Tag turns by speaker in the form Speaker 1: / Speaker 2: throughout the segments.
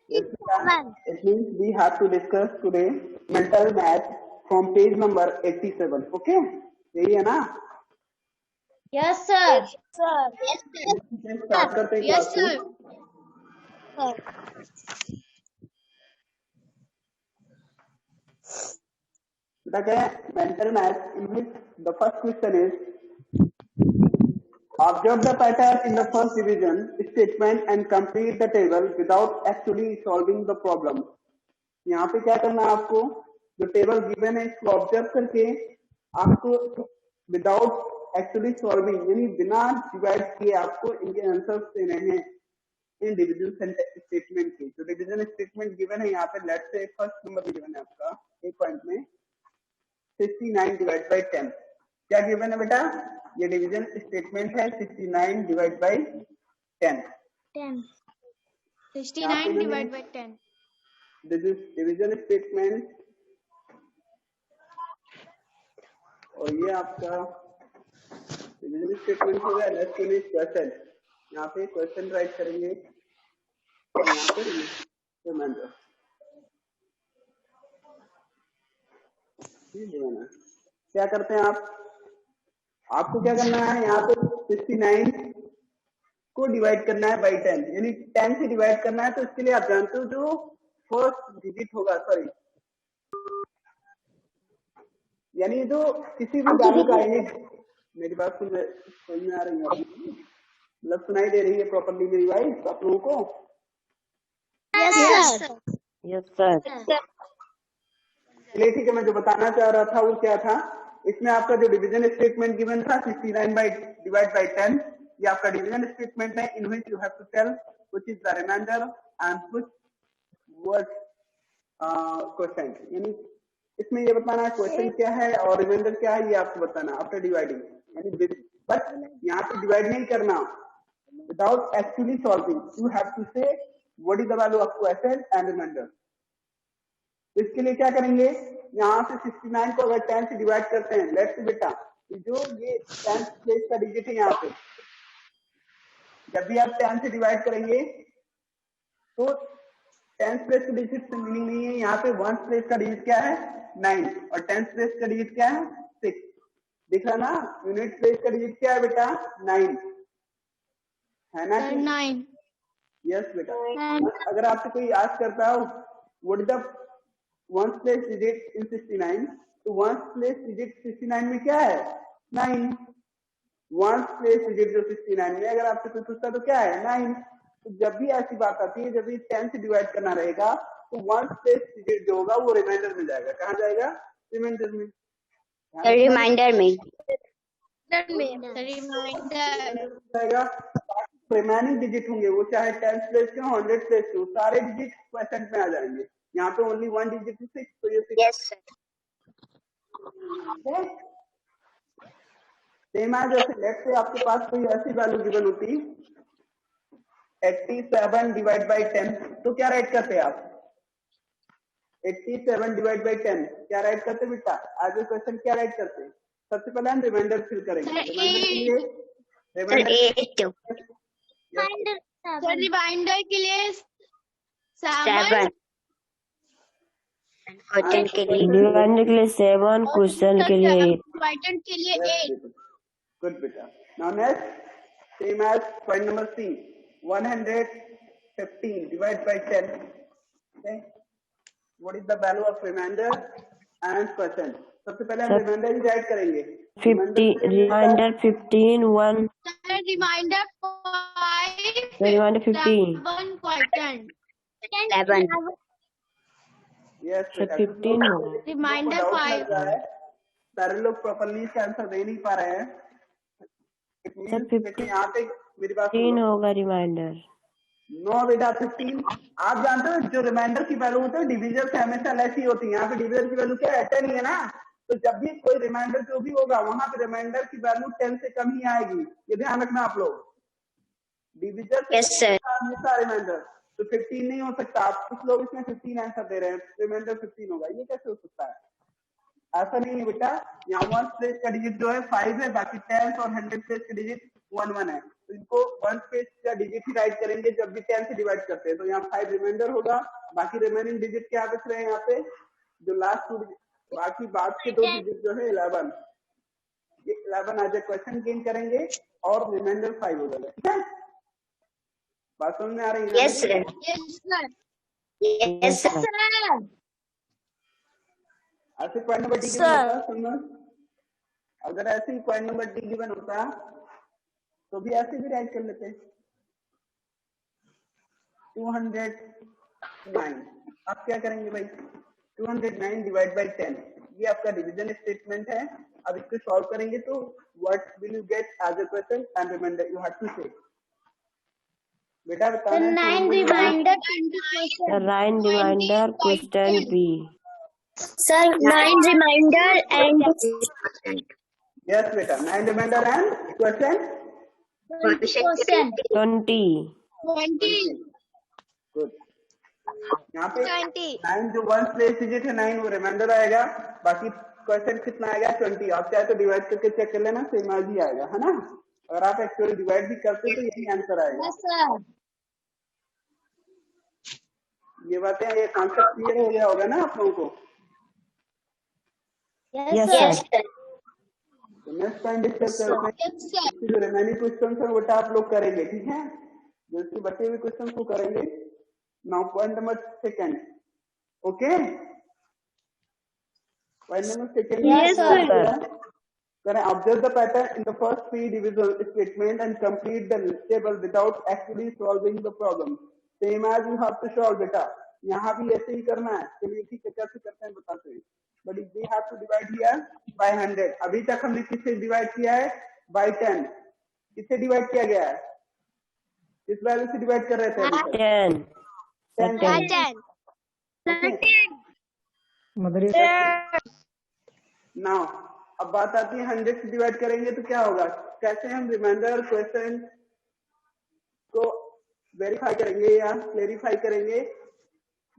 Speaker 1: Yes, it means we have to discuss today mental math from page number 87. Okay? यही है ना?
Speaker 2: Yes, sir.
Speaker 1: Start करते हैं class को। बेटा क्या है mental math in which the first question is observe the pattern in the first division statement and complete the table without actually solving the problem. यहाँ पे क्या करना है आपको, जो टेबल गिवन है इसको ऑब्जर्व करके आपको विदाउट एक्चुअली सॉल्विंग यानी बिना डिवाइड किए आपको इनके आंसर्स देने हैं इन डिवीजन स्टेटमेंट के। जो डिवीजन स्टेटमेंट गिवन है यहाँ पे let's say first number given है आपका एक पॉइंट में 69 डिवाइड बाई 10। क्या गिवन है बेटा, ये डिवीजन स्टेटमेंट है 69 divide by 10।
Speaker 2: 69 divide by 10।
Speaker 1: This is division statement और ये आपका डिवीजन स्टेटमेंट हो गया। Let's finish question. यहाँ पे क्वेश्चन राइट करेंगे और यहाँ पे रिमाइंडर क्या करते हैं आप, आपको क्या करना है यहाँ पे 69 को डिवाइड करना है बाई 10 यानी 10 से डिवाइड करना है। तो इसके लिए आप जानते हो जो फर्स्ट डिजिट होगा, सॉरी यानी जो किसी भी वैल्यू का यूनिट, मेरी बात समझ में आ रही है, मतलब सुनाई दे रही है प्रॉपरली मेरी वाइस आप लोगों को?
Speaker 2: Yes sir.
Speaker 1: चलिए ठीक है, मैं जो बताना चाह रहा था वो क्या था, इसमें आपका जो डिवीजन स्टेटमेंट गिवन था 69 बाई डिवाइड बाई 10, ये आपका डिवीजन स्टेटमेंट है in which you have to tell which is the remainder and which was question. यानी इसमें ये बताना है क्वेश्चन क्या है और रिमाइंडर क्या है, ये आपको बताना आफ्टर डिवाइडिंग। यानी बट यहाँ पे डिवाइड नहीं करना, without actually solving you have to say what is the value of question and reminder. तो इसके लिए क्या करेंगे, यहाँ से 69 को अगर 10 से डिवाइड करते हैं, लेट्स बेटा जो ये 10th प्लेस का डिजिट है यहाँ पे, जब भी आप 10 से डिवाइड करेंगे तो 10th प्लेस का डिजिट से मीनिंग नहीं है। यहाँ पे 1st प्लेस का डिजिट क्या है 9 और 10th प्लेस का डिजिट क्या है 6। दिख रहा ना, यूनिट प्लेस का डिजिट क्या है बेटा 9 है ना?
Speaker 2: 9।
Speaker 1: यस बेटा। अगर आपसे कोई आस्क करता हो what is the 1st place digit in 69, तो 1st प्लेस डिजिट 69 में क्या है 9। 1st प्लेस डिजिट जो 69 में अगर आपसे कोई पूछता तो क्या है 9। तो जब भी ऐसी बात आती है, जब भी 10 से डिवाइड करना रहेगा तो 1st प्लेस डिजिट जो होगा वो रिमाइंडर में जाएगा। कहाँ जाएगा? रिमाइंडर में।
Speaker 3: रिमाइंडर में
Speaker 1: जाएगा। रिमेनिंग डिजिट होंगे वो चाहे 10th प्लेस के हो 100th प्लेस के हो, सारे डिजिट क्वेश्चन में आ जाएंगे। यहाँ पे ओनली 1 डिजिट 6, तो ये 6।
Speaker 3: Yes sir.
Speaker 1: सेम है जैसे लेट्स से आपके पास कोई ऐसी वैल्यू गिवन होती 87 डिवाइड बाई 10, तो क्या राइट करते आप? 87 डिवाइड बाई 10 क्या राइट करते बेटा? आज क्वेश्चन क्या राइट करते? सबसे पहले हम रिमाइंडर फिल करेंगे।
Speaker 2: रिमाइंडर के लिए
Speaker 3: 7 क्वेश्चन के लिए
Speaker 4: डिवाइडर के लिए 7, क्वेश्चन के लिए 8।
Speaker 2: क्वेश्चन के लिए 8।
Speaker 1: गुड बेटा। Now next same as point number C, 115 divide by 10। Okay, what is the value of remainder and question? सबसे पहले हम रिमाइंडर ही राइट करेंगे।
Speaker 4: 50 remainder 15 1
Speaker 2: remainder 5
Speaker 4: remainder 15
Speaker 2: 1 question
Speaker 3: 11।
Speaker 1: Yes बेटा,
Speaker 4: 15 होगा।
Speaker 2: रिमाइंडर 5।
Speaker 1: सारे लोग प्रॉपर्ली इसका आंसर दे नहीं पा रहे हैं।
Speaker 4: सर
Speaker 1: यहाँ पे मेरी बात
Speaker 4: 15 होगा रिमाइंडर।
Speaker 1: नो बेटा 15। आप जानते हो जो रिमाइंडर की वैल्यू होती है डिविजन से हमेशा ऐसी होती है। यहाँ पे डिविजन की वैल्यू क्या है 10 ही है ना, तो जब भी कोई रिमाइंडर जो भी होगा वहां पे रिमाइंडर की वैल्यू 10 से कम ही आएगी, ये ध्यान रखना आप लोग। डिविजन हमेशा रिमाइंडर तो 15 नहीं हो सकता। आप कुछ लोग इसमें 15 आंसर दे रहे हैं, रिमाइंडर 15 होगा, ये कैसे हो सकता है? ऐसा नहीं है बेटा। यहाँ 1st प्लेस का डिजिट जो है 5 है, बाकी 10th और 100th प्लेस का डिजिट 1 है, तो इनको वन स्पेस या डिजिट ही राइट करेंगे जब भी 10 से डिवाइड करते हैं। तो यहाँ 5 रिमाइंडर होगा, बाकी रिमेनिंग डिजिट क्या बच रहे हैं यहाँ पे, जो लास्ट 2 बाकी बाद के 2 डिजिट जो है 11, ये 11 आज क्वेश्चन गेन करेंगे और रिमाइंडर 5 हो जाएगा। ठीक है, बात समझ में आ रही है?
Speaker 3: Yes, sir.
Speaker 2: Yes, sir.
Speaker 3: Yes, sir.
Speaker 2: Sir.
Speaker 1: ऐसे पॉइंट नंबर डी गिवन होता समझ, अगर ऐसे ही पॉइंट नंबर डी गिवन होता तो भी ऐसे भी राइट कर लेते। 209, आप क्या करेंगे भाई, 209 डिवाइड बाई 10, ये आपका डिवीजन स्टेटमेंट है। अब इसको सॉल्व करेंगे तो what will you get as a question and remainder you have to say. बेटा बताना
Speaker 2: 9 reminder 20 question.
Speaker 4: 9 reminder question B.
Speaker 3: Sir, 9 reminder and
Speaker 1: yes बेटा, 9 रिमाइंडर एंड क्वेश्चन
Speaker 2: 20
Speaker 4: 20.
Speaker 2: 20.
Speaker 1: गुड। यहाँ पे
Speaker 2: 20.
Speaker 1: 9 जो वन प्लेस डिजिट है 9 वो रिमाइंडर आएगा, बाकी क्वेश्चन कितना आएगा 20। आप चाहे तो डिवाइड करके चेक कर लेना, सेम आज ही आएगा, है ना। अगर आप एक्चुअली डिवाइड भी करते तो यही आंसर आएगा।
Speaker 2: Yes, sir.
Speaker 1: ये बातें, ये कॉन्सेप्ट क्लियर हो गया होगा ना आप लोगों को।
Speaker 4: Yes,
Speaker 3: yes,
Speaker 4: sir.
Speaker 3: sir.
Speaker 1: तो नेक्स्ट पॉइंट डिस्कस करते हैं।
Speaker 2: Yes, sir.
Speaker 1: इसके जो रिमेनिंग क्वेश्चन है वो आप लोग करेंगे, ठीक है, जो इसके बचे हुए क्वेश्चन को करेंगे। Now point number second, okay, point number second.
Speaker 2: Yes,
Speaker 4: sir.
Speaker 1: Then observe the pattern in the first 3 division statement and complete the table without actually solving the problem. Same as you have to solve बेटा, यहाँ भी ऐसे ही करना है। चलिए ठीक है, कैसे करते हैं बताते हैं। But we have to divide here by 100। अभी तक हमने किससे डिवाइड किया है, by 10। किससे डिवाइड किया गया है, किस वैल्यू से डिवाइड कर रहे थे अभी तक?
Speaker 4: 10.
Speaker 1: 10। नाउ अब बात आती है 100 से डिवाइड करेंगे तो क्या होगा, कैसे हम रिमाइंडर क्वेश्चन को वेरीफाई करेंगे या क्लेरिफाई करेंगे,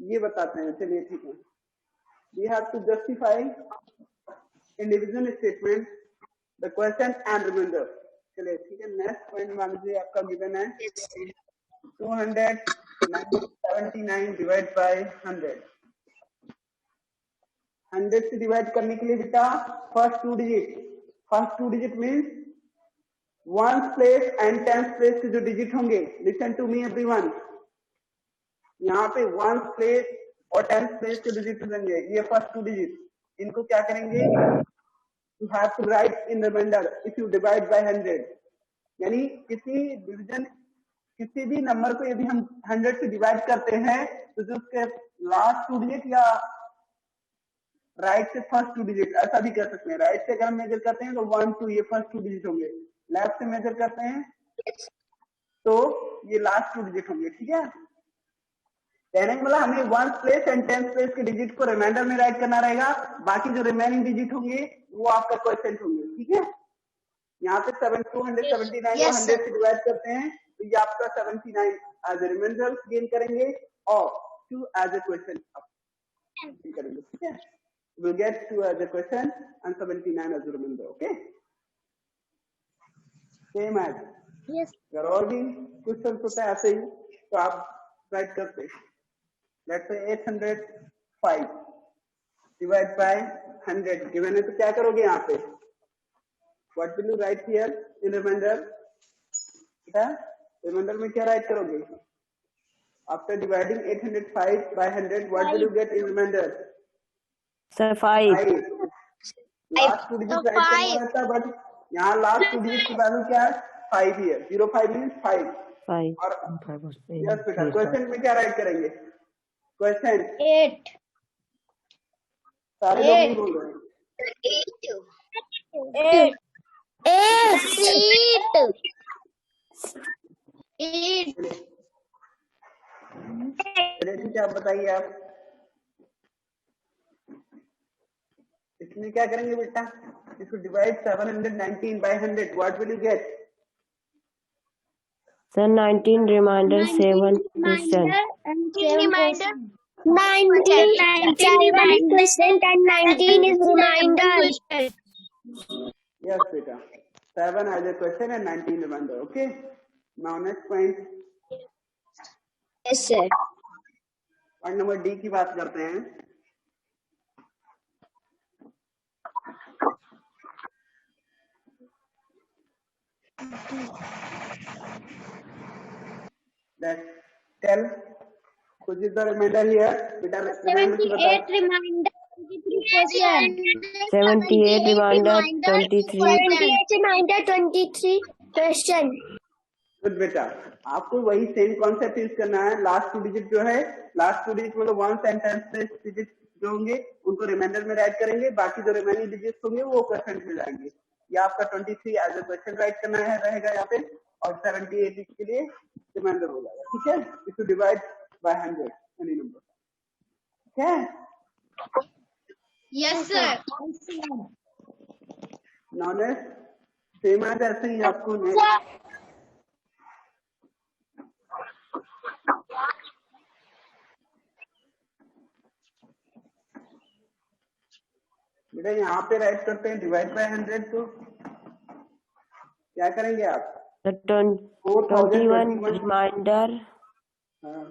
Speaker 1: ये बताते हैं। चलिए ठीक है, we have to justify in division statement the question and remainder. चलिए ठीक है, नेक्स्ट पॉइंट मान लीजिए आपका गिवन है 279 डिवाइड बाय 100। 100 से डिवाइड करने के लिए बेटा first two digit means one place and 10 place के जो डिजिट होंगे, लिसन टू मी एवरीवन, यहाँ पे वन प्लेस और 10 प्लेस के डिजिट होंगे, ये फर्स्ट टू डिजिट। इनको क्या करेंगे, you have to write in remainder if you divide by 100। यानी किसी भी नंबर को यदि हम 100 से डिवाइड करते हैं तो जो उसके लास्ट टू डिजिट या राइट से फर्स्ट टू डिजिट, ऐसा भी कर सकते हैं। राइट से अगर हम मेजर करते हैं तो 1 2 ये फर्स्ट टू डिजिट होंगे, लेफ्ट से मेजर करते हैं तो ये लास्ट टू डिजिट होंगे। ठीक है, कहने का मतलब हमें 1 प्लेस एंड 10 प्लेस के डिजिट को रिमाइंडर में राइट करना रहेगा, बाकी जो रिमेनिंग डिजिट होंगे वो आपका क्वेश्चन होंगे। ठीक है, यहाँ पे 279 को 100 से डिवाइड करते हैं तो ये आपका 79 एज ए रिमाइंडर गेन करेंगे और 2 एज ए क्वेश्चन करेंगे। ठीक है, we'll get 2 as a question and 79 as a remainder। okay, same as
Speaker 2: Yes.
Speaker 1: अगर और भी क्वेश्चन होता है ऐसे ही तो आप राइट करते हैं। Let's say 805 divide by 100 given है तो क्या करोगे यहाँ पे, what will you write here in remainder. बेटा रिमाइंडर में क्या राइट करोगे, after dividing 805 by 100 what will you get in remainder?
Speaker 4: Sir, 5.
Speaker 1: Last two digit right करना रहता है, बट यहाँ लास्ट टू डिजिट की वैल्यू क्या है, 5 ही है। 05 मींस 5।
Speaker 4: 5.
Speaker 1: और यस बेटा क्वेश्चन में क्या राइट करेंगे, क्वेश्चन
Speaker 2: 8.
Speaker 1: सारे लोग नहीं बोल रहे हैं।
Speaker 2: 8.
Speaker 1: चलिए ठीक है, आप बताइए आप इसमें क्या करेंगे बेटा, इसको divide 719 by 100 what will you gate.
Speaker 4: Sir, 19 reminder 7 question.
Speaker 2: 19 reminder.
Speaker 3: 19 question and 19 is reminder.
Speaker 1: Yes बेटा, 7 as a question and 19 remainder. Okay. Now next point.
Speaker 3: Yes, sir.
Speaker 1: Point number D की बात करते हैं. Let's tell which is the remainder here.
Speaker 2: 78 remainder, 23 question.
Speaker 4: 78 remainder, 23.
Speaker 3: 78 reminder, 23 question.
Speaker 1: Good बेटा, आपको वही same concept use करना है. लास्ट 2 डिजिट जो है, लास्ट 2 डिजिट मतलब 1 सेंटेंस डिजिट जो होंगे उनको रिमाइंडर में राइट करेंगे, बाकी जो रिमेनिंग डिजिट्स होंगे वो क्वेश्चन में जाएंगे. ये आपका 23 एज ए क्वेश्चन राइट करना है रहेगा यहाँ पे, और 78 के लिए रिमाइंडर हो जाएगा. ठीक है. If you divide by 100 any number. ठीक है.
Speaker 2: Yes, sir.
Speaker 1: नॉलेज सेम है जैसे ही आपको बेटा यहाँ पे राइट करते हैं डिवाइड बाय 100. तो क्या करेंगे आप?
Speaker 4: The 21 remainder,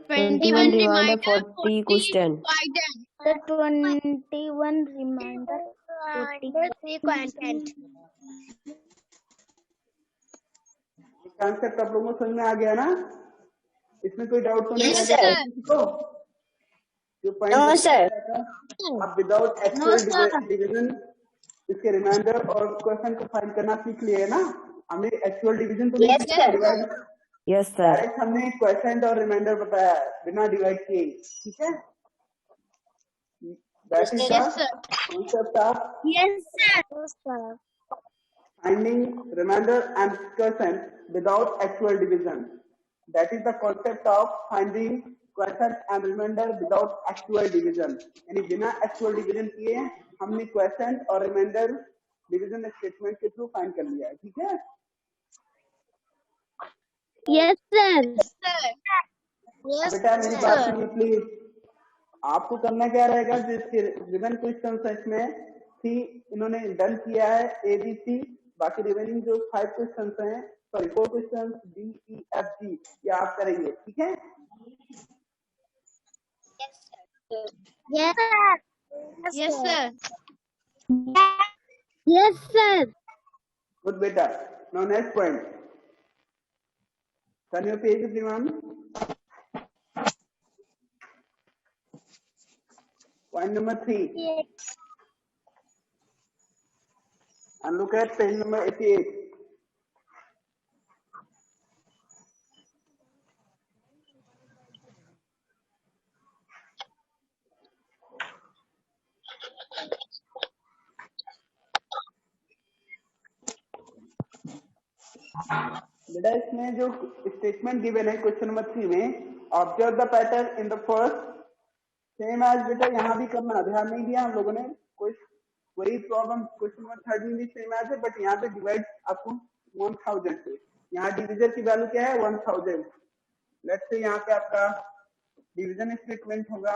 Speaker 2: 21
Speaker 4: remainder, 40 question.
Speaker 2: The 21 remainder, 40 question.
Speaker 1: Concept आप लोगों को समझ में आ गया ना? इसमें कोई डाउट तो नहीं
Speaker 3: Yes,
Speaker 1: है
Speaker 3: sir.
Speaker 1: किसी को? जो
Speaker 3: No,
Speaker 1: पॉइंट
Speaker 3: sir.
Speaker 1: आप विदाउट एक्चुअल डिवीजन इसके रिमाइंडर और क्वेश्चन को फाइंड करना सीख लिए ना. हमने एक्चुअल डिवीजन तो नहीं
Speaker 3: Yes,
Speaker 1: सीखा,
Speaker 3: sir.
Speaker 1: Divide
Speaker 4: Yes, sir.
Speaker 1: Direct हमने क्वेश्चन और रिमाइंडर बताया बिना डिवाइड किए. ठीक है. That is the concept of
Speaker 2: Yes, sir.
Speaker 1: finding remainder and quotient without actual division. That is the concept of finding quotient and remainder without actual division. यानी बिना actual division किए हमने quotient और remainder division statement के through find कर लिया है. ठीक है.
Speaker 2: Yes, sir.
Speaker 1: बेटा मेरी बात सुनिए प्लीज. आपको करना क्या रहेगा, जिसके गिवन क्वेश्चन में सी इन्होंने डन किया है ABC, बाकी रिमेनिंग जो 5 क्वेश्चन हैं, सॉरी 4 क्वेश्चन DEFG ये आप करेंगे. ठीक है.
Speaker 2: Yes, sir. Yes, sir. Yes, sir.
Speaker 1: Good बेटा. Now next point. Can you page दिमान? Point number 3 and look at page number 88. बेटा इसमें जो स्टेटमेंट गिवन है क्वेश्चन नंबर 3 में, observe the pattern in the first same as. बेटा यहाँ भी करना, ध्यान नहीं दिया हम लोगों ने. कोई वही प्रॉब्लम क्वेश्चन नंबर 13 भी सेम एज है, बट यहाँ पे डिवाइड आपको 1000 से. यहाँ डिविजन की वैल्यू क्या है? 1000. लेट्स से यहाँ पे आपका डिवीजन स्टेटमेंट होगा.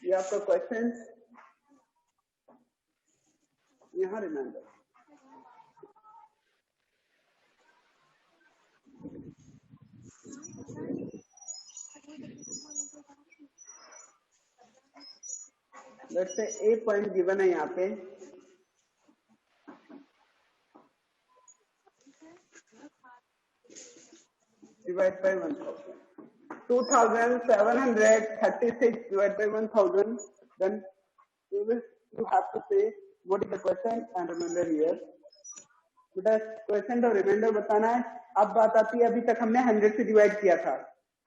Speaker 1: ये आपका क्वेश्चन यहाँ reminder. Let's say A point given है यहाँ पे. Divide by 1000. 2736 divided by 1000. Then you have to say what is the question and remainder here. बेटा क्वेश्चन और रिमाइंडर बताना है. अब बात आती है, अभी तक हमने 100 से डिवाइड किया था.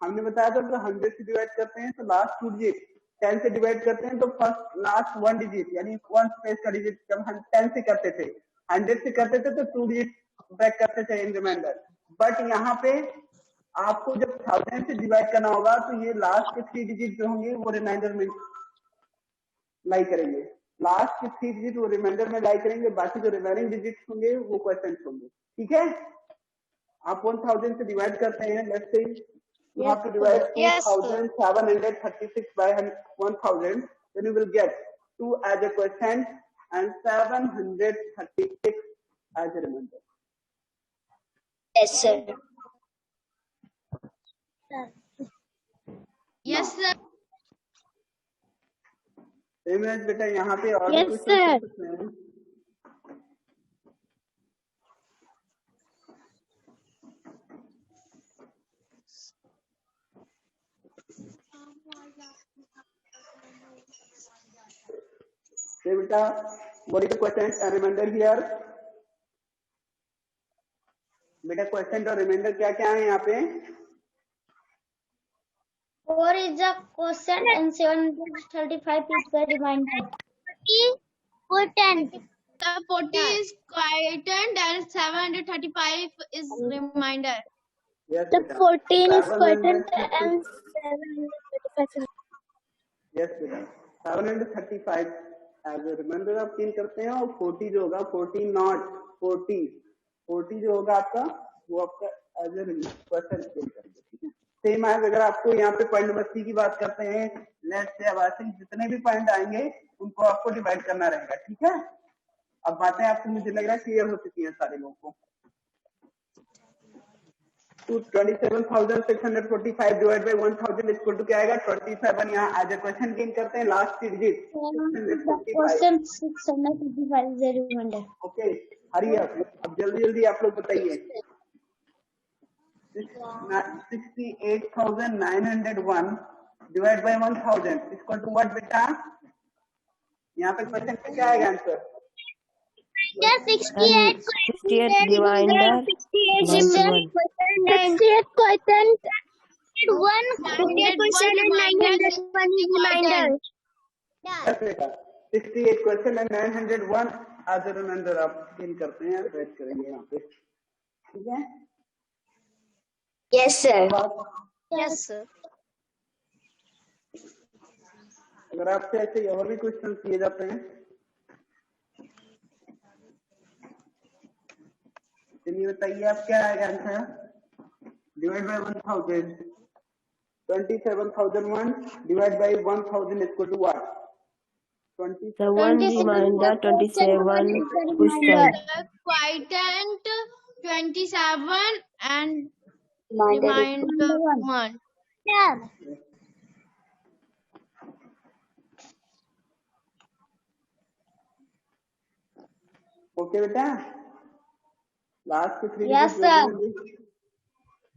Speaker 1: हमने बताया था कि 100 से डिवाइड करते हैं तो लास्ट 2 डिजिट, 10 से डिवाइड करते हैं तो फर्स्ट लास्ट 1 डिजिट यानी 1 स्पेस का डिजिट. जब हम 10 से करते थे, 100 से करते थे तो 2 डिजिट ब्रेक करते थे इन रिमाइंडर. बट यहाँ पे आपको जब 1000 से डिवाइड करना होगा तो ये लास्ट के 3 डिजिट जो होंगे वो रिमाइंडर में लाई करेंगे. लास्ट के 3 डिजिट वो रिमाइंडर में लाई करेंगे, बाकी जो रिमेनिंग डिजिट होंगे वो क्वेश्चन होंगे. ठीक है. आप 1000 से डिवाइड करते हैं, let's say You have to divide 2,736 by 1,000. Then you will get 2 as a quotient and 736 as a remainder.
Speaker 3: Yes, sir.
Speaker 2: Yes, sir.
Speaker 1: Same है बेटा, यहाँ पे और
Speaker 2: Yes,
Speaker 1: कुछ
Speaker 2: sir.
Speaker 1: Say beta, what is the quotient and remainder here? बेटा question और reminder क्या क्या है यहाँ पे?
Speaker 3: 4 is the quotient and 735 is the remainder. Quotient.
Speaker 2: The 40 is quotient and 735 is remainder.
Speaker 1: Yes,
Speaker 3: The
Speaker 1: beta.
Speaker 3: 14 is quotient
Speaker 1: 730
Speaker 3: and 735 is
Speaker 1: Yes, बेटा 735 as a remainder आप तीन करते हैं और 40 जो होगा 14 नॉट 40 जो होगा आपका वो आपका एज ए क्वेश्चन चेंज करेंगे, ठीक है। सेम एज अगर आपको यहाँ पे पॉइंट नंबर सी की बात करते हैं, लेट से अब ऐसे जितने भी पॉइंट आएंगे उनको आपको डिवाइड करना रहेगा, ठीक है। अब बातें आपको मुझे लग रहा है क्लियर हो चुकी हैं सारे लोगों को। 27,645 डिवाइड बाय 1,000 इक्वल टू क्या आएगा? 27। यहाँ एज ए क्वेश्चन गेन करते हैं last digit
Speaker 3: 635 is the remainder.
Speaker 1: Okay, Hari अब जल्दी जल्दी आप लोग बताइए। 68,901 divide by 1,000 equal to what बेटा? यहाँ पे क्वेश्चन पे क्या आएगा answer?
Speaker 3: 68
Speaker 4: remainder
Speaker 3: 68 quotient 1 quotient and 901 is remainder.
Speaker 1: Yes, बेटा 68 question and 901 as a remainder आप गेन करते हैं, राइट करेंगे यहाँ पे, ठीक है।
Speaker 3: Yes, sir.
Speaker 2: Yes, sir.
Speaker 1: अगर आपसे ऐसे और भी क्वेश्चन किए जाते हैं, चलिए बताइए आप क्या आएगा answer? Divide by 1,000 27,001 divide by 1,000 equal to what?
Speaker 4: 1 remainder 27 question.
Speaker 2: Quotient 27 and remainder 1.
Speaker 3: Yeah.
Speaker 1: Okay बेटा, लास्ट के 3
Speaker 3: Yes, sir.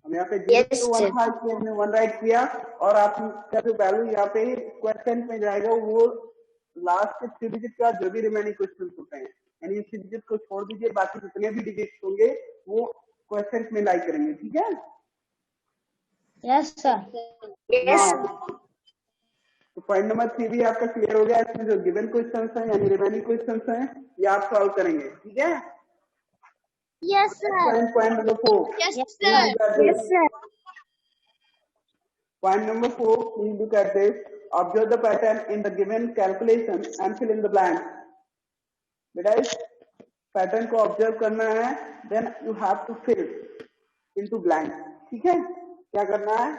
Speaker 1: हम यहाँ पे
Speaker 3: Yes,
Speaker 1: 0 to 1
Speaker 3: sir.
Speaker 1: था इसलिए हमने 1 राइट किया और आपका जो वैल्यू यहाँ पे क्वेश्चन में जाएगा वो लास्ट के 3 डिजिट का जो भी रिमेनिंग क्वेश्चन होते हैं, यानी इस डिजिट को छोड़ दीजिए, बाकी जितने भी डिजिट होंगे वो क्वेश्चन में लाई करेंगे, ठीक है।
Speaker 3: Yes, sir. Yes.
Speaker 1: तो पॉइंट नंबर 3 भी आपका क्लियर हो गया। इसमें जो गिवन क्वेश्चन हैं यानी रिमेनिंग क्वेश्चन हैं ये आप सॉल्व करेंगे, ठीक है।
Speaker 3: Yes, sir.
Speaker 1: Point number 4।
Speaker 2: Yes, sir.
Speaker 3: Yes, sir.
Speaker 1: Point number 4, please look at this. Observe the pattern in the given calculation and fill in the blanks. बेटा इस पैटर्न को ऑब्जर्व करना है, then you have to fill into blanks, ठीक है। क्या करना है?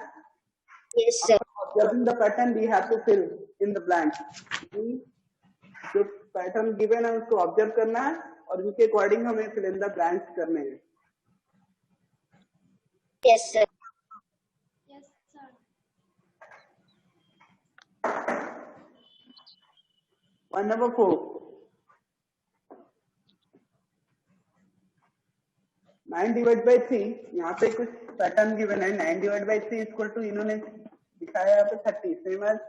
Speaker 3: Yes, sir.
Speaker 1: Observing the pattern, we have to fill in the blanks. जो पैटर्न गिवन है उसको ऑब्जर्व करना है और उनके अकॉर्डिंग हमें fill in the blanks करने हैं।
Speaker 3: Yes, sir.
Speaker 1: Point number 4. 9 divide by 3, यहाँ पे कुछ पैटर्न गिवन है। 9 डिवाइड बाई 3 इक्वल टू इन्होंने दिखाया यहाँ पे 30। सेम एज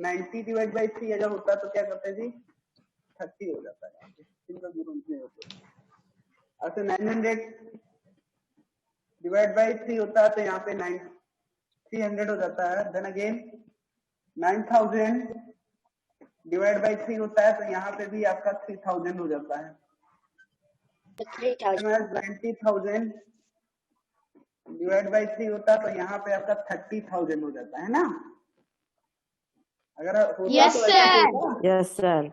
Speaker 1: 90 डिवाइड बाई 3 अगर होता तो क्या करते जी? 30 हो जाता है। ऐसे 900 डिवाइड बाई 3 होता है तो यहाँ पे 300 हो जाता है। देन अगेन 9000 डिवाइड बाई 3 होता है तो यहाँ पे भी आपका 3000 हो जाता है। 90,000 डिवाइड बाई 3 होता है तो यहाँ पे आपका 30,000 हो जाता है ना। अगर होता
Speaker 2: Yes,
Speaker 1: तो
Speaker 2: sir.
Speaker 1: ऐसा होगा।
Speaker 4: Yes, sir.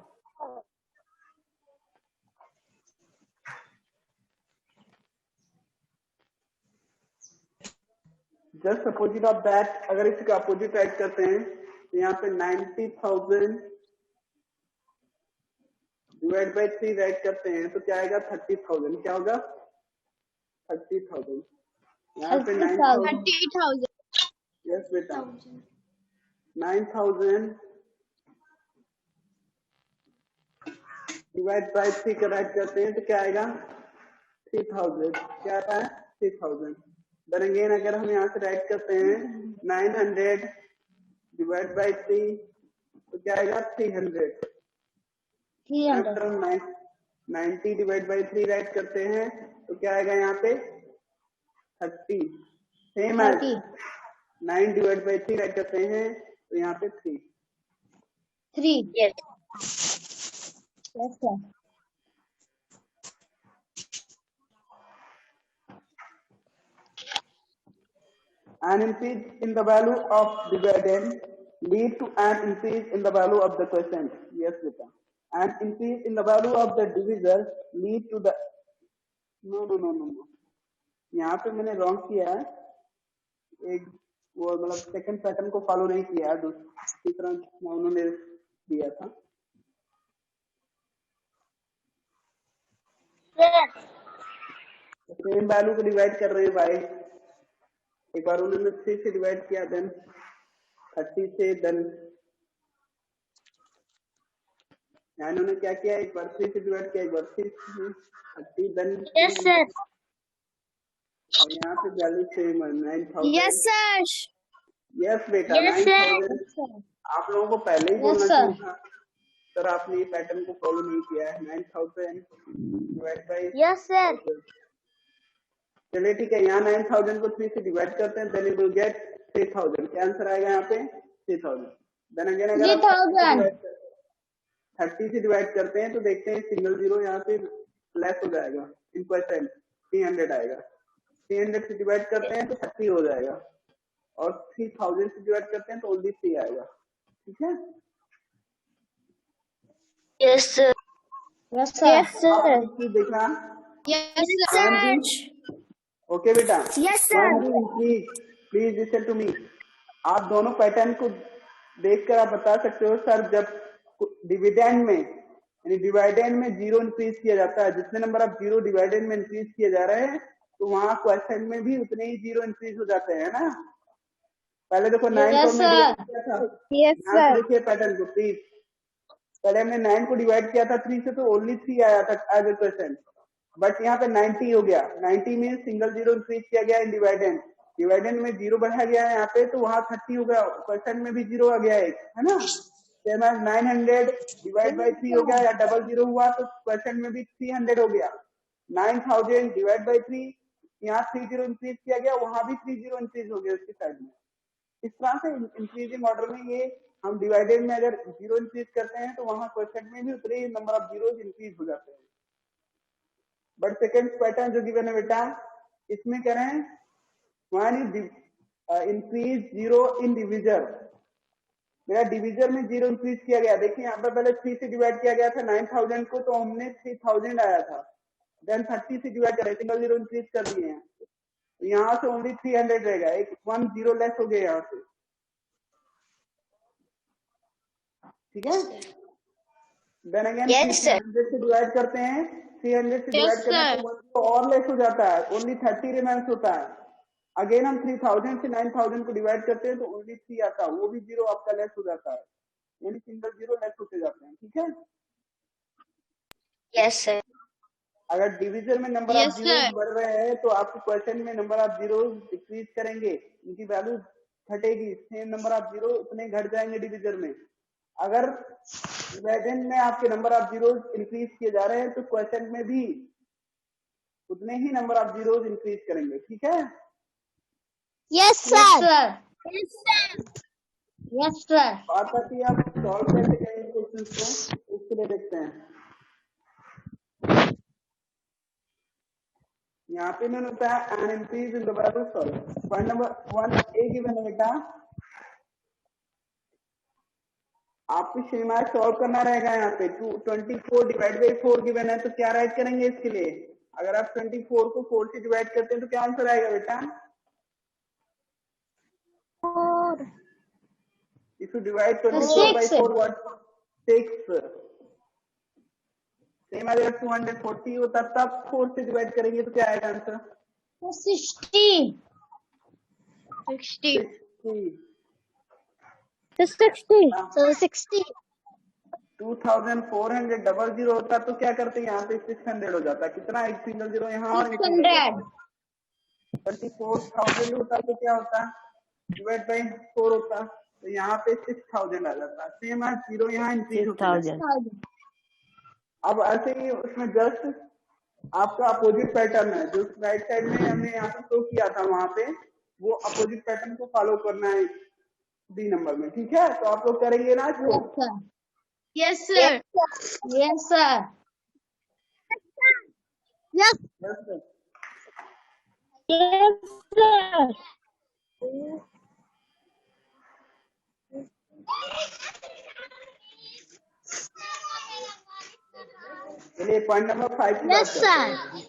Speaker 1: Just opposite of that, अगर इसका अपोजिट राइट करते हैं तो यहाँ पे 90,000 डिवाइड बाई 3 राइट करते हैं तो क्या आएगा 30,000। क्या होगा 30,000। यहाँ पे 9,000,
Speaker 2: 30,000
Speaker 1: यस बेटा 9,000 डिवाइड बाई 3 का राइट करते हैं तो क्या आएगा 3,000। क्या आता है 3,000। देन अगेन अगर हम यहाँ से राइट करते हैं 900 डिवाइड बाई 3 तो क्या आएगा 300। 90 डिवाइड बाई 3 राइट करते हैं तो क्या आएगा यहाँ पे 30। Same as 9 divide by 3 write करते हैं तो यहाँ पे 3।
Speaker 3: 3 yes sir
Speaker 1: An increase in the value of dividend lead to an increase in the value of the quotient. Yes, beta. An increase in the value of the divisor lead to the no. यहाँ पे मैंने wrong किया है, एक वो मतलब second pattern को follow नहीं किया है, दूसरी तरह उन्होंने दिया था। सेम वैल्यू को डिवाइड कर रहे हैं बाय, एक बार उन्होंने 3 से डिवाइड किया, देन 30 से, देन यहाँ इन्होंने क्या किया, एक बार 3 से डिवाइड किया, एक बार 3 से 30, देन
Speaker 3: yes sir
Speaker 1: और यहाँ पे वैल्यू सेम है 9,000।
Speaker 3: yes sir
Speaker 1: यस बेटा
Speaker 3: yes
Speaker 1: 9,000। आप लोगों को पहले ही बोलना चाहिए था सर, आपने ये पैटर्न को फॉलो नहीं किया है। 9,000 डिवाइड बाय
Speaker 3: yes sir
Speaker 1: चलिए ठीक है, यहाँ 9,000 को 3 से डिवाइड करते हैं, देन यू विल गेट 3,000। क्या आंसर आएगा यहाँ पे 3,000। देन अगेन अगर 30 से डिवाइड करते हैं तो देखते हैं सिंगल जीरो यहाँ पे लेस हो जाएगा इन परसेंट, 300 आएगा। 300 से डिवाइड करते हैं तो 30 हो जाएगा, और 3,000 से डिवाइड करते हैं तो ओनली 3 आएगा। ठीक है
Speaker 3: yes sir yes sir
Speaker 1: देखना
Speaker 2: yes sir
Speaker 1: ओके बेटा
Speaker 3: yes sir
Speaker 1: please listen to me. आप दोनों पैटर्न को देखकर आप बता सकते हो सर, जब डिविडेंड में यानी डिवाइडेंड में 0 इंक्रीज किया जाता है, जितने नंबर ऑफ 0 डिवाइडेंड में इंक्रीज किए जा रहे हैं तो वहां क्वेश्चन में भी उतने ही 0 इंक्रीज हो जाते हैं ना। पहले देखो 9 को हमने डिवाइड किया था, यहाँ देखिए पैटर्न को प्लीज, पहले हमने 9 को डिवाइड किया था 3 से तो ओनली 3 आया था एज ए क्वेश्चन, बट यहाँ पे 90 हो गया। 90 में सिंगल जीरो इंक्रीज किया गया इन डिवाइडेंड, डिवाइडेंड में 0 बढ़ा गया है यहाँ पे तो वहां 30 हो गया, क्वेश्चन में भी 0 आ गया एक, है ना। 900 डिवाइड बाई 3 हो गया या डबल 0 हुआ तो क्वेश्चन में भी 300 हो गया। 9,000 डिवाइड बाई 3, यहाँ 30 इंक्रीज किया गया, वहां भी 30 इंक्रीज हो गया उसके साइड में। इस तरह से इंक्रीजिंग ऑर्डर में ये हम डिवाइडेड में अगर 0 इंक्रीज करते हैं तो वहां क्वेश्चन में भी उतने ही नंबर ऑफ जीरोस इंक्रीज हो जाते हैं। बट सेकेंड पैटर्न जो गिवन है बेटा, इसमें कह रहे हैं वन इंक्रीज 0 इन डिविजर। मेरा डिविजर में 0 इंक्रीज किया गया, देखिए यहाँ पर पहले 3 से डिवाइड किया गया था 9,000 को, तो हमने 3,000 आया था, देन 30 से डिवाइड करें, सिंगल 0 इंक्रीज कर दिए हैं, तो यहाँ से ओनली 300 रहेगा, एक 1 0 लेस हो गया यहाँ से। ठीक है, देन अगेन 300 से डिवाइड करते हैं, 300 से डिवाइड करते हैं तो और लेस हो जाता है, ओनली 30 रिमेंस होता है। अगेन हम 3,000 से 9,000 को डिवाइड करते हैं तो ओनली 3 आता है, वो भी 0 आपका लेस हो जाता है, यानी सिंगल 0 लेस होते जाते हैं। ठीक है,
Speaker 3: yes sir
Speaker 1: अगर डिवीजन में नंबर ऑफ जीरोस बढ़ रहे हैं तो आपके क्वेश्चन में नंबर ऑफ जीरोस डिक्रीज करेंगे, उनकी वैल्यू घटेगी, सेम नंबर ऑफ जीरो उतने घट जाएंगे डिवीजन में। अगर डिविडेंड में आपके नंबर ऑफ जीरोस इंक्रीज किए जा रहे हैं तो क्वेश्चन में भी उतने ही नंबर ऑफ जीरोस इंक्रीज करेंगे। ठीक है,
Speaker 3: yes sir yes sir
Speaker 1: बात आती है आप सॉल्व कैसे करेंगे क्वेश्चन को, उसके लिए देखते हैं। यहाँ पे मैंने बताया an increase in the value solve. Point number 1 A given है बेटा, आपको शेमाज सॉल्व करना रहेगा। यहाँ पे 24 डिवाइड बाई 4 गिवन है, तो क्या राइट करेंगे इसके लिए? अगर आप 24 को 4 से डिवाइड करते हैं तो क्या आंसर आएगा बेटा? If you divide 24 by 4, what? 6. Same अगर 240 होता तब 4 से डिवाइड करेंगे तो क्या आएगा आंसर?
Speaker 3: 60.
Speaker 2: 60.
Speaker 3: 60. So 60.
Speaker 1: 2400 होता तो क्या करते हैं? यहाँ पे 600 हो जाता। कितना? एक सिंगल जीरो यहाँ और
Speaker 3: 600.
Speaker 1: 24,000 होता तो क्या होता? डिवाइड बाई 4 होता तो यहाँ पे 6000 आ जाता। सेम है, जीरो यहाँ इंक्रीज होता है। अब ऐसे ही उसमें जस्ट आपका अपोजिट पैटर्न है, जो राइट साइड में हमने यहाँ पे शो किया था, वहां पे वो अपोजिट पैटर्न को फॉलो करना है डी नंबर में। ठीक है, तो आप लोग करेंगे ना इसको?
Speaker 2: Yes, sir.
Speaker 3: Yes, sir.
Speaker 2: Yes.
Speaker 1: Yes, sir.
Speaker 3: Yes, sir.
Speaker 1: चलिए पॉइंट नंबर 5 की बात
Speaker 3: Yes,
Speaker 1: करते हैं।
Speaker 3: sir.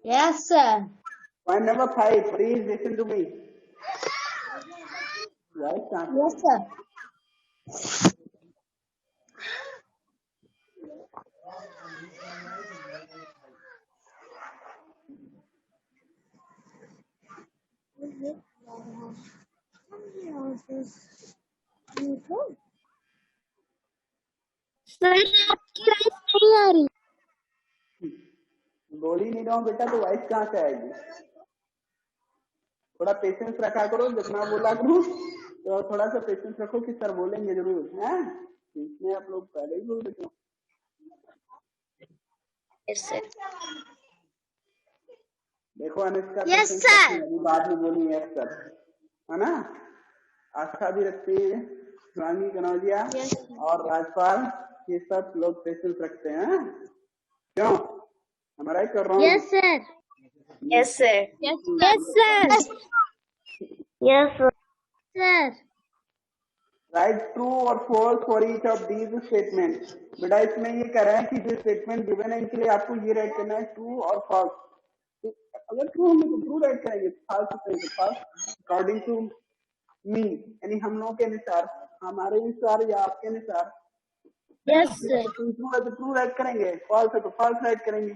Speaker 3: Yes, sir.
Speaker 1: Point number 5, please listen to me. Right,
Speaker 3: Yes, sir. Sir आपकी वॉइस नहीं आ रही।
Speaker 1: बोल ही नहीं रहा हूँ बेटा, तो वॉइस कहाँ से आएगी? थोड़ा पेशेंस रखा करो, जितना बोला करो तो थोड़ा सा पेशेंस रखो कि सर बोलेंगे जरूर है। इसमें आप लोग पहले ही बोल देते हो।
Speaker 3: Yes, sir.
Speaker 1: देखो अनुष्का
Speaker 3: Yes,
Speaker 1: पेशेंस
Speaker 3: sir.
Speaker 1: रखती है, अभी बाद में बोली यस सर, है ना? आस्था भी रखती है, शिवांगी कनौजिया और राजपाल, ये सब लोग पेशेंस रखते हैं। क्यों? हमारा ही कर रहा हूँ।
Speaker 3: Yes, sir. Yes, sir.
Speaker 2: Yes.
Speaker 3: Yes, sir. Yes, sir. Sir.
Speaker 1: Right true और false for each of these statement. बेटा इसमें ये कह रहे हैं कि जो स्टेटमेंट गिवन है इनके लिए आपको ये राइट करना है ट्रू और फॉल्स। अगर ट्रू होंगे तो ट्रू राइट करेंगे, फॉल्स करेंगे फॉल्स अकॉर्डिंग टू मी, यानी हम लोगों के अनुसार, हमारे अनुसार या आपके अनुसार।
Speaker 3: Yes, sir.
Speaker 1: ट्रू है तो ट्रू राइट करेंगे, फॉल्स है तो फॉल्स राइट करेंगे।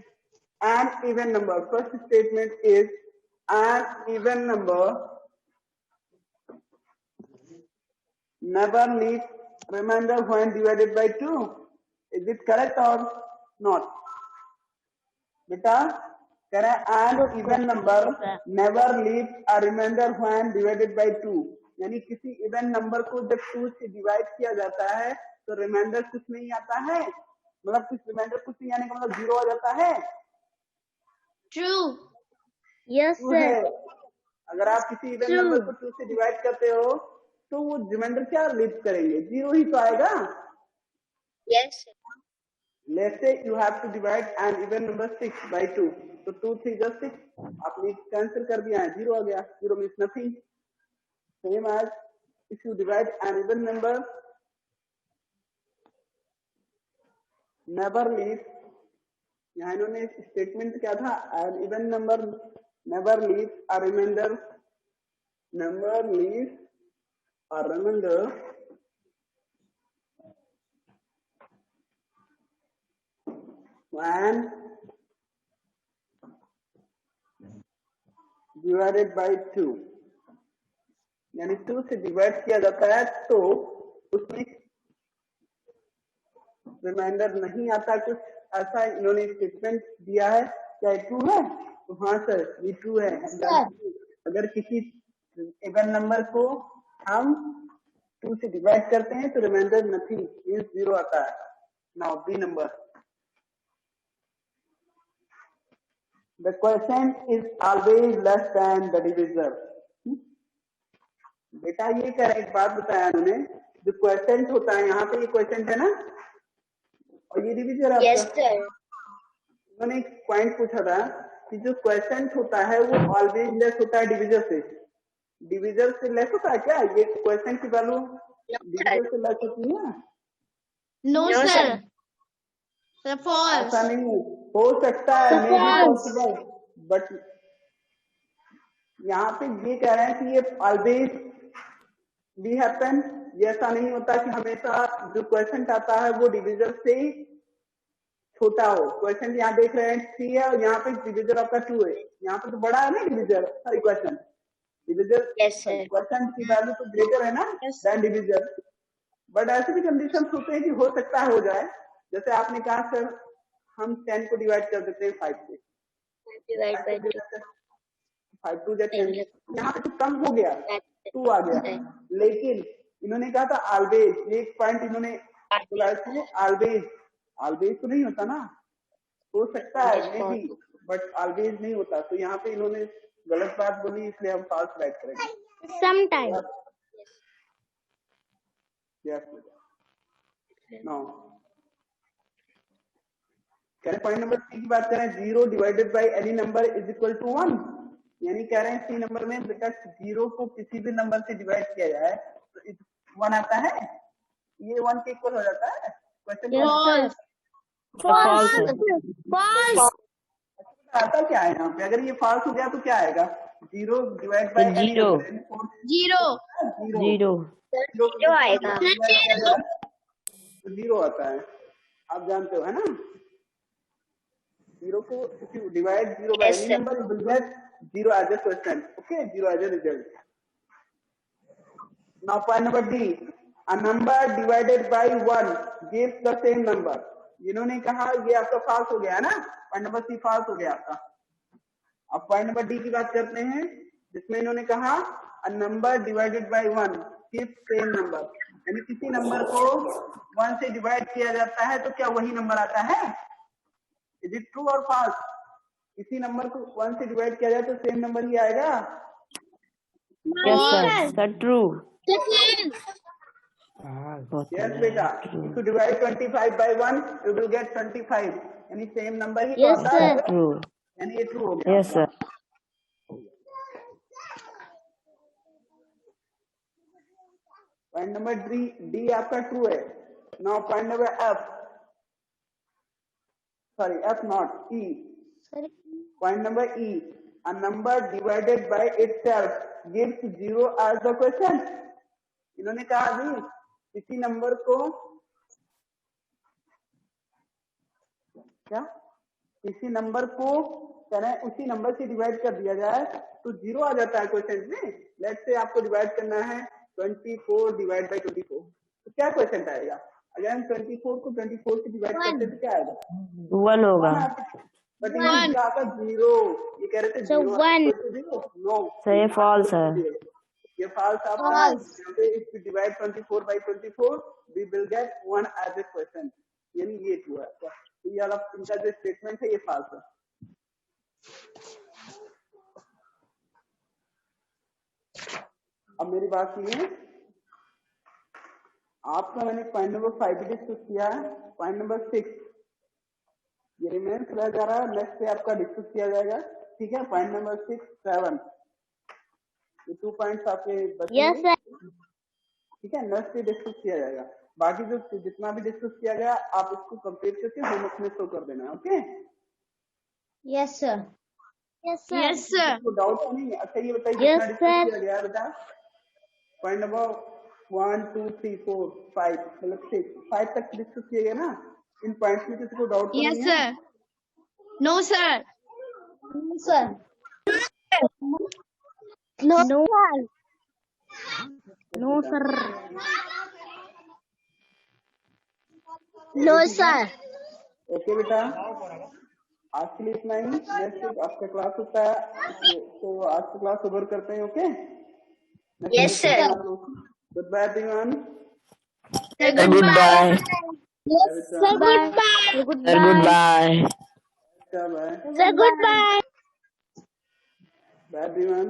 Speaker 1: An even number, first statement is an even number never leaves remainder when divided by 2. Is it correct or not? बेटा कह रहे हैं an even number never leaves a remainder when divided by 2, यानी किसी even number को जब 2 से divide किया जाता है तो रिमाइंडर कुछ नहीं आता है, मतलब कुछ रिमाइंडर कुछ नहीं आने का मतलब जीरो आ जाता है।
Speaker 2: True.
Speaker 3: Yes,
Speaker 1: ट्रू है।
Speaker 3: sir.
Speaker 1: अगर आप किसी इवन नंबर को 2 से डिवाइड करते हो तो वो रिमाइंडर क्या लीव करेंगे? जीरो ही तो आएगा।
Speaker 3: Yes, sir.
Speaker 1: Let's say you have to divide an even number 6 by 2. तो 2 3 just 6, आपने कैंसिल कर दिया है, जीरो आ गया। Zero means nothing. Same as if you divide an even number never leaves, यहाँ इन्होंने स्टेटमेंट क्या था? an even number never leaves a remainder, never leaves a remainder when divided by 2, यानी 2 से डिवाइड किया जाता है तो उसमें रिमाइंडर नहीं आता, कुछ ऐसा इन्होंने स्टेटमेंट दिया है। क्या ट्रू है? तो हाँ सर ये ट्रू है। अगर किसी इवन नंबर को हम 2 से डिवाइड करते हैं तो रिमाइंडर नथिंग मीन्स जीरो आता है। Now B number, the quotient is always less than the divisor। बेटा ये कह रहे, एक बात बताया उन्होंने, जो क्वेश्चन होता है यहाँ पे, ये क्वेश्चन है ना और ये डिविजर है।
Speaker 3: Yes, sir.
Speaker 1: उन्होंने एक पॉइंट पूछा था कि जो क्वेश्चन होता है वो ऑलवेज लेस होता है डिविजर से। डिविजर से लेस होता है क्या? ये क्वेश्चन की वैल्यू डिविजर से लेस होती है?
Speaker 2: No,
Speaker 3: No,
Speaker 2: sir.
Speaker 3: sir.
Speaker 2: Sir, false.
Speaker 1: ऐसा नहीं है, हो सकता है, मे बी पॉसिबल, बट यहाँ पे ये कह रहे हैं कि ये ऑलवेज बी हैपन, ये ऐसा नहीं होता कि हमेशा जो क्वेश्चन आता है वो डिविजन से छोटा हो। क्वेश्चन यहाँ देख रहे हैं 3 है और यहाँ पे डिविजन आपका 2 है, यहाँ पे तो बड़ा है ना division, sorry question division, question की वैल्यू तो ग्रेटर है ना देन डिविजन। बट ऐसे भी कंडीशन होते हैं कि हो सकता है हो जाए, जैसे आपने कहा सर हम 10 को डिवाइड कर देते हैं 5 से, 5 2 जा 10, यहाँ पे तो कम हो गया 2 आ गया, लेकिन इन्होंने कहा था ऑलवेज, ये एक पॉइंट इन्होंने बोला इसमें, ऑलवेज तो नहीं होता ना, हो सकता है मे बी, बट ऑलवेज नहीं होता, तो यहाँ पे इन्होंने गलत बात बोली, इसलिए हम फॉल्स राइट करेंगे।
Speaker 3: Sometimes.
Speaker 1: Yes. Now, point number 3 की बात करें, 0 divided by any number is equal to 1, यानी कह रहे हैं 3 नंबर में बेटा 0 को किसी भी नंबर से डिवाइड किया जाए तो 1 आता है, ये 1 के इक्वल हो जाता है। Question
Speaker 3: False.
Speaker 1: आता क्या है यहाँ पे, अगर ये फॉल्स हो गया तो क्या आएगा, 0 डिवाइड बाय
Speaker 4: Zero.
Speaker 3: 0 आएगा।
Speaker 1: 0 आता है, आप जानते हो है ना, 0 को if you divide 0 by any number you will get 0 as a question, okay, 0 as a result. Now point number D, a number divided by 1 gives the same number. इन्होंने कहा ये आपका फॉल्स हो गया है ना, पॉइंट नंबर सी फॉल्स हो गया आपका। अब पॉइंट नंबर डी की बात करते हैं, जिसमें इन्होंने कहा a number divided by 1 gives same number, यानी किसी नंबर को 1 से डिवाइड किया जाता है तो क्या वही नंबर आता है, इज इट ट्रू और फॉल्स, किसी नंबर को 1 से डिवाइड किया जाए तो सेम नंबर ही आएगा।
Speaker 4: Yes sir, true.
Speaker 1: Yes बेटा, if you divide 25 by 1 you will get 25, यानी सेम नंबर ही
Speaker 3: Yes,
Speaker 1: आता है,
Speaker 3: sir.
Speaker 4: True.
Speaker 1: यानी ये ट्रू हो गया।
Speaker 4: Yes sir.
Speaker 1: Point number D आपका ट्रू है। Now point number F not E, point number E, a number divided by itself gives 0 as the question। इन्होंने कहा जी किसी नंबर को क्या, किसी नंबर को करें उसी नंबर से डिवाइड कर दिया जाए तो 0 आ जाता है क्वेश्चन में। लेट्स से आपको डिवाइड करना है 24 डिवाइड बाय 24, तो क्या क्वेश्चन आएगा, अगर हम 24 को 24 से डिवाइड करते तो क्या आएगा,
Speaker 4: 1 होगा।
Speaker 1: बट ये आता 0, ये कह रहे थे 0, नो
Speaker 4: सर ये फॉल्स है,
Speaker 1: ये फॉल्स आपका, if we divide 24 by 24 we will get 1 as a question, यानी ये ट्रू है। तो ये वाला इनका जो स्टेटमेंट है ये फॉल्स है। अब मेरी बात सुनिए, आपका मैंने पॉइंट नंबर 5 भी डिस्कस किया है, पॉइंट नंबर 6 ये रिमेन्स रह जा रहा है, नेक्स्ट पे आपका डिस्कस किया जाएगा, ठीक है। पॉइंट नंबर 6 7 ये 2 पॉइंट्स आपके बचेंगे, ठीक है, नेक्स्ट पे डिस्कस किया जाएगा। बाकी जो जितना भी डिस्कस किया गया आप इसको कंप्लीट करके होमवर्क में शो कर देना, okay.
Speaker 3: Yes sir.
Speaker 2: Yes sir.
Speaker 1: तो डाउट तो नहीं है। अच्छा ये बताइए
Speaker 3: Yes,
Speaker 1: कितना डिस्कस
Speaker 3: sir.
Speaker 1: किया गया बेटा, पॉइंट नंबर 1 2 3 4 5 मतलब 6 5 तक डिस्कस किया गया ना, इन पॉइंट्स में किसी को डाउट तो
Speaker 2: Yes
Speaker 1: नहीं है?
Speaker 2: sir. No sir.
Speaker 3: No sir. No sir. No sir. No sir.
Speaker 1: Okay बेटा, आज के लिए इतना ही, नेक्स्ट आपका क्लास होता है तो आज का क्लास ओवर करते हैं, okay.
Speaker 3: Yes sir.
Speaker 1: Goodbye everyone.
Speaker 4: goodbye
Speaker 3: Yes sir. Goodbye.
Speaker 4: goodbye
Speaker 1: bye
Speaker 3: Sir goodbye.
Speaker 1: Bye everyone.